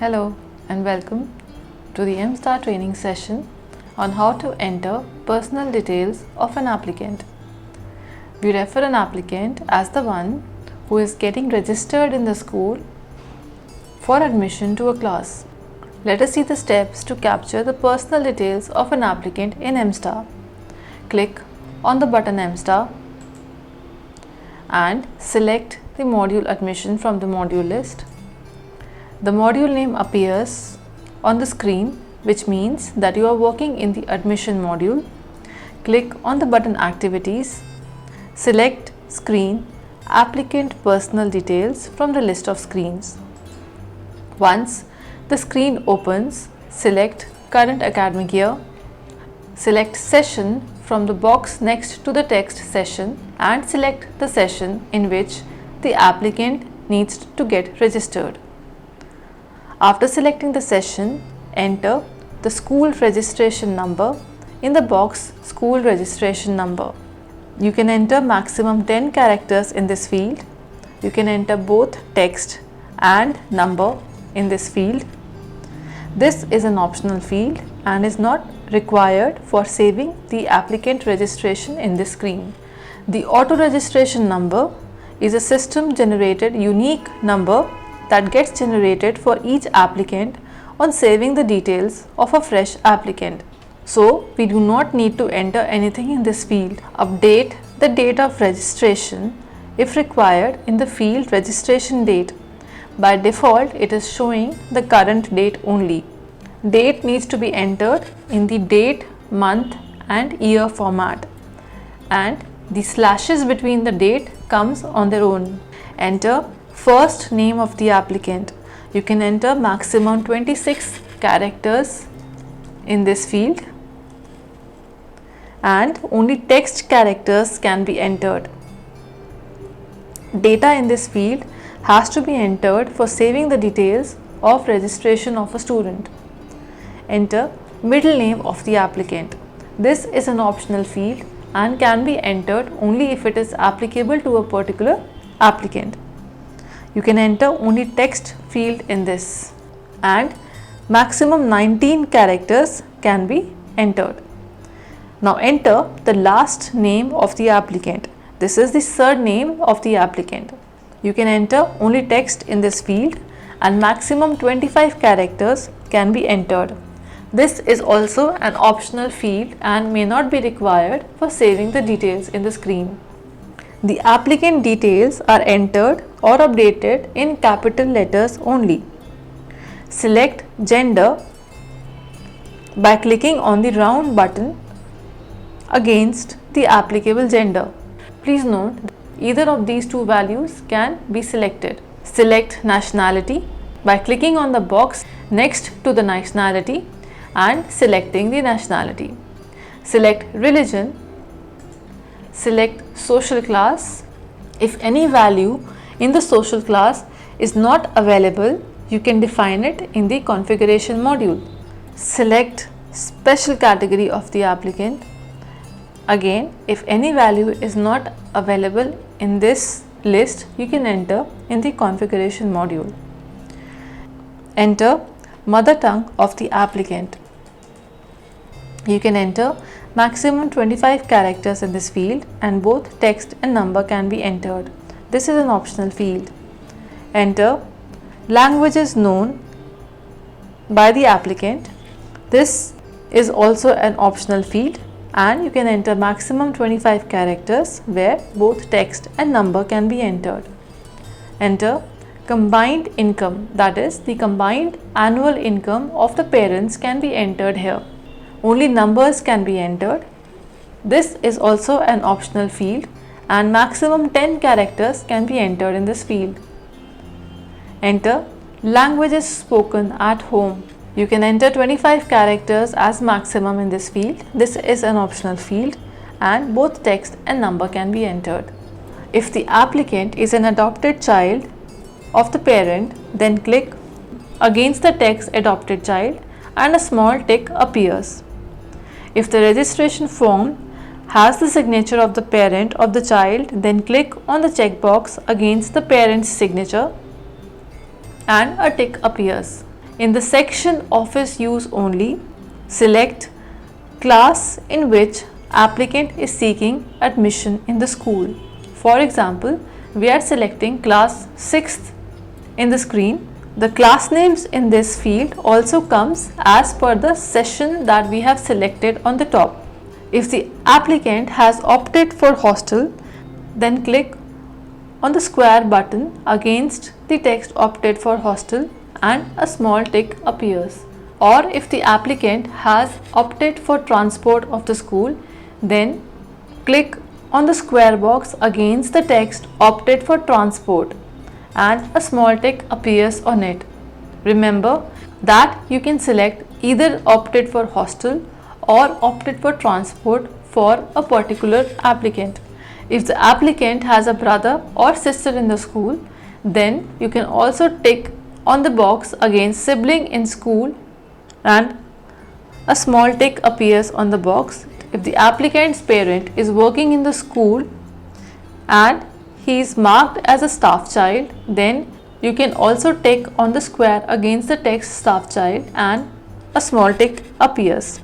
Hello and welcome to the MSTAR training session on how to enter personal details of an applicant. We refer an applicant as the one who is getting registered in the school for admission to a class. Let us see the steps to capture the personal details of an applicant in MSTAR. Click on the button MSTAR and select the module admission from the module list. The module name appears on the screen, which means that you are working in the admission module. Click on the button activities, select screen applicant personal details from the list of screens. Once the screen opens, select current academic year, select session from the box next to the text session and select the session in which the applicant needs to get registered. After selecting the session, enter the school registration number in the box School Registration Number. You can enter maximum 10 characters in this field. You can enter both text and number in this field. This is an optional field and is not required for saving the applicant registration in this screen. The auto registration number is a system generated unique number that gets generated for each applicant on saving the details of a fresh applicant. So we do not need to enter anything in this field. Update the date of registration if required in the field registration date. By default, it is showing the current date only. Date needs to be entered in the date, month and year format, and the slashes between the date comes on their own. Enter first name of the applicant. You can enter maximum 26 characters in this field and only text characters can be entered. Data in this field has to be entered for saving the details of registration of a student. Enter middle name of the applicant. This is an optional field and can be entered only if it is applicable to a particular applicant. You can enter only text field in this and maximum 19 characters can be entered. Now enter the last name of the applicant. This is the surname of the applicant. You can enter only text in this field and maximum 25 characters can be entered. This is also an optional field and may not be required for saving the details in the screen. The applicant details are entered or updated in capital letters only. Select gender by clicking on the round button against the applicable gender. Please note either of these two values can be selected. Select nationality by clicking on the box next to the nationality and selecting the nationality. Select religion. Select social class. If any value in the social class is not available, you can define it in the configuration module. Select special category of the applicant. Again, if any value is not available in this list, you can enter in the configuration module. Enter mother tongue of the applicant. You can enter maximum 25 characters in this field and both text and number can be entered. This is an optional field. Enter languages known by the applicant. This is also an optional field and you can enter maximum 25 characters where both text and number can be entered. Enter combined income, that is the combined annual income of the parents can be entered here. Only numbers can be entered. This is also an optional field and maximum 10 characters can be entered in this field. Enter languages spoken at home. You can enter 25 characters as maximum in this field. This is an optional field and both text and number can be entered. If the applicant is an adopted child of the parent, then click against the text adopted child and a small tick appears. If the registration form has the signature of the parent of the child, then click on the checkbox against the parent's signature and a tick appears. In the section Office Use Only, select class in which applicant is seeking admission in the school. For example, we are selecting class 6th in the screen. The class names in this field also comes as per the session that we have selected on the top. If the applicant has opted for hostel, then click on the square button against the text opted for hostel and a small tick appears. Or if the applicant has opted for transport of the school, then click on the square box against the text opted for transport and a small tick appears on it. Remember that you can select either opted for hostel or opted for transport for a particular applicant. If the applicant has a brother or sister in the school, then you can also tick on the box against sibling in school and a small tick appears on the box. If the applicant's parent is working in the school and he is marked as a staff child, then you can also tick on the square against the text staff child and a small tick appears.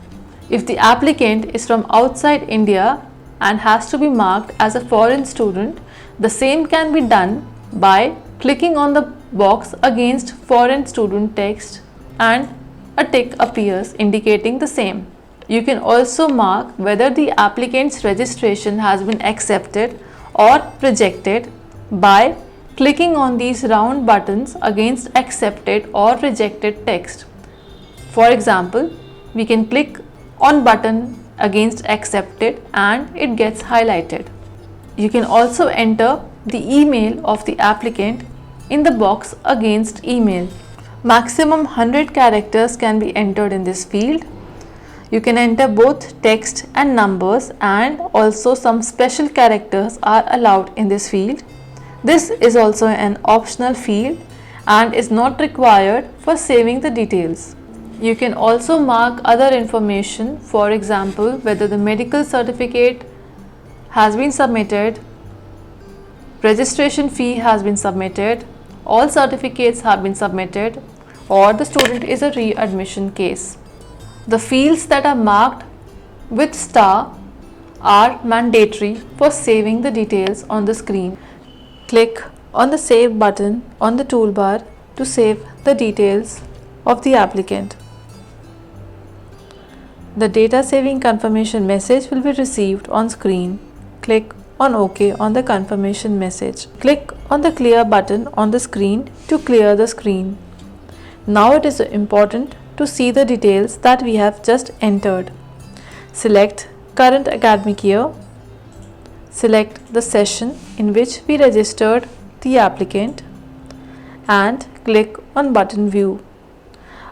If the applicant is from outside India and has to be marked as a foreign student, the same can be done by clicking on the box against foreign student text and a tick appears indicating the same. You can also mark whether the applicant's registration has been accepted or rejected by clicking on these round buttons against accepted or rejected text. For example, we can click on button against accepted and it gets highlighted. You can also enter the email of the applicant in the box against email. Maximum 100 characters can be entered in this field. You can enter both text and numbers, and also some special characters are allowed in this field. This is also an optional field and is not required for saving the details. You can also mark other information, for example, whether the medical certificate has been submitted, registration fee has been submitted, all certificates have been submitted, or the student is a readmission case. The fields that are marked with star are mandatory for saving the details on the screen. Click on the Save button on the toolbar to save the details of the applicant. The data saving confirmation message will be received on screen. Click on OK on the confirmation message. Click on the Clear button on the screen to clear the screen. Now it is important to see the details that we have just entered. Select current academic year. Select the session in which we registered the applicant and click on button View.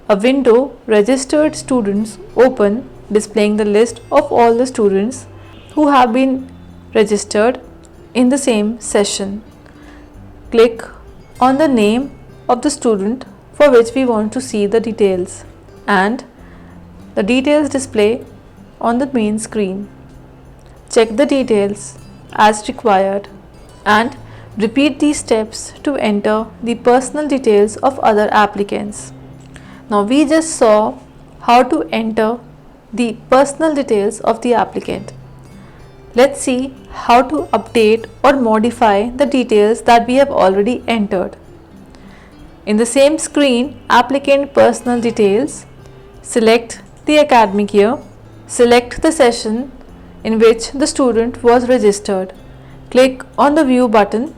A window Registered Students open displaying the list of all the students who have been registered in the same session. Click on the name of the student for which we want to see the details, and the details display on the main screen. Check the details as required and repeat these steps to enter the personal details of other applicants. Now we just saw how to enter the personal details of the applicant. Let's see how to update or modify the details that we have already entered. In the same screen, Applicant Personal Details, select the academic year, select the session in which the student was registered. Click on the View button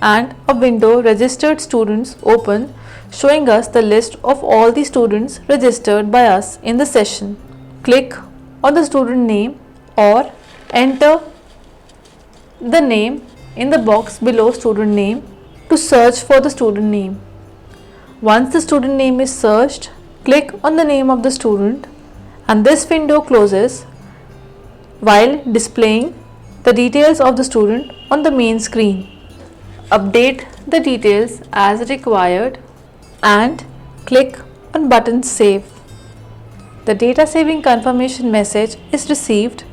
and a window Registered Students open showing us the list of all the students registered by us in the session. Click on the student name or enter the name in the box below student name to search for the student name. Once the student name is searched, click on the name of the student and this window closes while displaying the details of the student on the main screen. Update the details as required and click on button Save. The data saving confirmation message is received.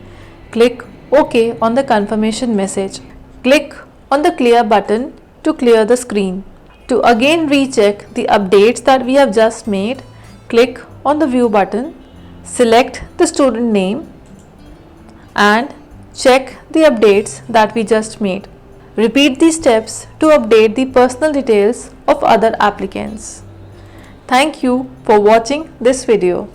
Click OK on the confirmation message. Click on the Clear button to clear the screen. To again recheck the updates that we have just made, click on the View button, select the student name and check the updates that we just made. Repeat these steps to update the personal details of other applicants. Thank you for watching this video.